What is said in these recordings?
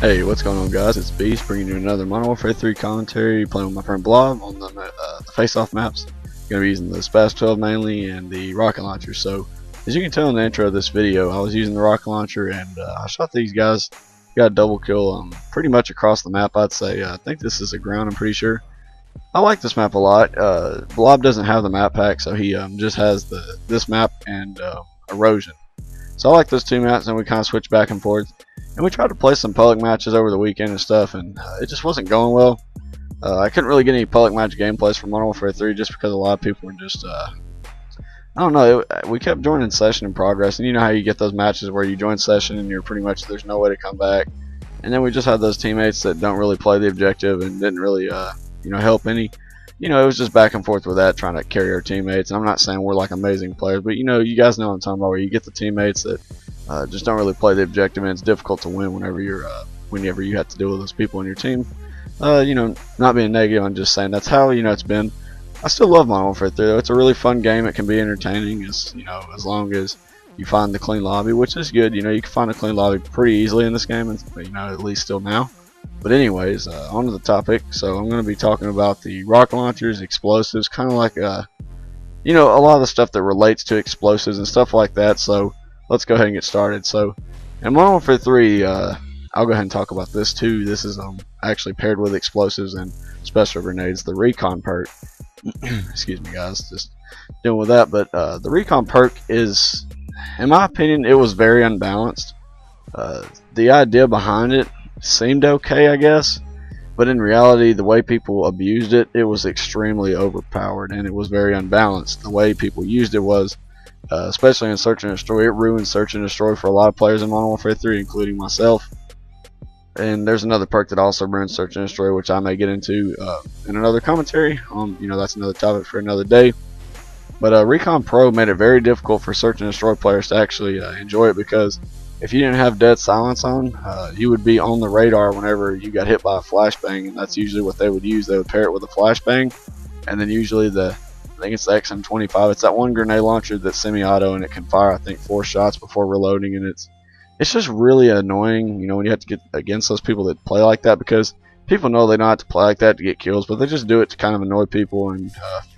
Hey, what's going on, guys? It's Beast bringing you another Modern Warfare 3 commentary, playing with my friend Blob on the face-off maps. Going to be using the Spaz 12 mainly and the rocket launcher. So, as you can tell in the intro of this video, I was using the rocket launcher and I shot these guys. Got a double kill pretty much across the map, I'd say. I think this is a ground, I'm pretty sure. I like this map a lot. Blob doesn't have the map pack, so he just has this map and erosion. So I like those two maps, and we kind of switch back and forth. And we tried to play some public matches over the weekend and stuff, and it just wasn't going well. I couldn't really get any public match gameplays from Modern Warfare 3 just because a lot of people were just, I don't know, we kept joining session in progress, and you know how you get those matches where you join session and you're pretty much, there's no way to come back. And then we just had those teammates that don't really play the objective and didn't really, you know, help any. You know, it was just back and forth with that, trying to carry our teammates. And I'm not saying we're like amazing players, but you know, you guys know what I'm talking about, where you get the teammates that just don't really play the objective, and it's difficult to win whenever you have to deal with those people on your team. You know, not being negative, I'm just saying that's how, you know, it's been. I still love Modern Warfare 3 though. It's a really fun game. It can be entertaining, as you know, as long as you find the clean lobby, which is good. You know, you can find a clean lobby pretty easily in this game, and you know, at least still now. But anyways, on to the topic. So I'm going to be talking about the rocket launchers, explosives, kind of like you know, a lot of the stuff that relates to explosives and stuff like that. So let's go ahead and get started. So in Modern Warfare 3, I'll go ahead and talk about this too. This is actually paired with explosives and special grenades, the recon perk. Excuse me, guys, just dealing with that. But the recon perk is, in my opinion, it was very unbalanced. The idea behind it seemed okay, I guess, but in reality, the way people abused it, it was extremely overpowered, and it was very unbalanced. The way people used it was, especially in Search and Destroy, it ruined Search and Destroy for a lot of players in Modern Warfare 3, including myself. And there's another perk that also ruins Search and Destroy, which I may get into in another commentary. You know, that's another topic for another day. But Recon Pro made it very difficult for Search and Destroy players to actually enjoy it, because if you didn't have dead silence on, you would be on the radar whenever you got hit by a flashbang, and that's usually what they would use. They would pair it with a flashbang, and then usually I think it's the XM25. It's that one grenade launcher that's semi-auto, and it can fire, I think, 4 shots before reloading, and it's just really annoying, you know, when you have to get against those people that play like that, because people know they don't have to play like that to get kills, but they just do it to kind of annoy people, and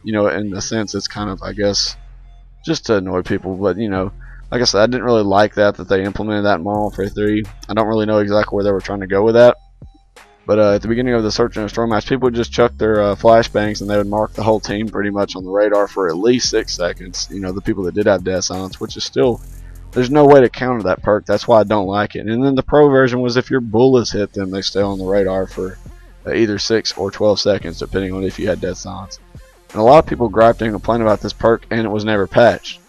you know, in a sense, it's kind of, I guess, just to annoy people. But you know, like I said, I didn't really like that they implemented that in Modern Warfare 3. I don't really know exactly where they were trying to go with that. But at the beginning of the Search and Destroy match, people would just chuck their flashbangs, and they would mark the whole team pretty much on the radar for at least 6 seconds. You know, the people that did have dead silence, which is still, there's no way to counter that perk. That's why I don't like it. And then the pro version was, if your bullets hit them, they stay on the radar for either 6 or 12 seconds, depending on if you had dead silence. And a lot of people griped and complained about this perk, and it was never patched.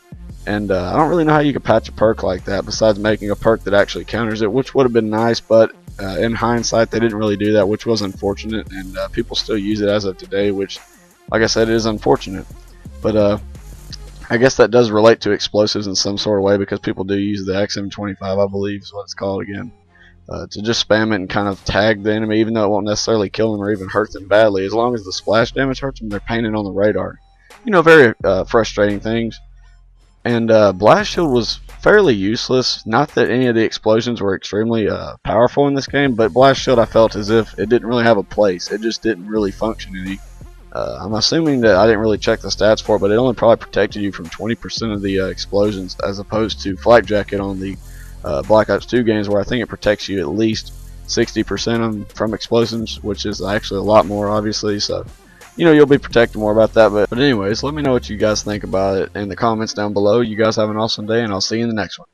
And I don't really know how you could patch a perk like that, besides making a perk that actually counters it, which would have been nice, but in hindsight, they didn't really do that, which was unfortunate, and people still use it as of today, which, like I said, is unfortunate. But I guess that does relate to explosives in some sort of way, because people do use the XM25, I believe is what it's called again, to just spam it and kind of tag the enemy, even though it won't necessarily kill them or even hurt them badly. As long as the splash damage hurts them, they're painted on the radar. You know, very frustrating things. And Blast Shield was fairly useless. Not that any of the explosions were extremely powerful in this game, but Blast Shield, I felt as if it didn't really have a place. It just didn't really function any. I'm assuming that I didn't really check the stats for it, but it only probably protected you from 20% of the explosions, as opposed to Flight Jacket on the Black Ops 2 games, where I think it protects you at least 60% from explosions, which is actually a lot more, obviously. So, you know, you'll be protected more about that. But anyways, let me know what you guys think about it in the comments down below. You guys have an awesome day, and I'll see you in the next one.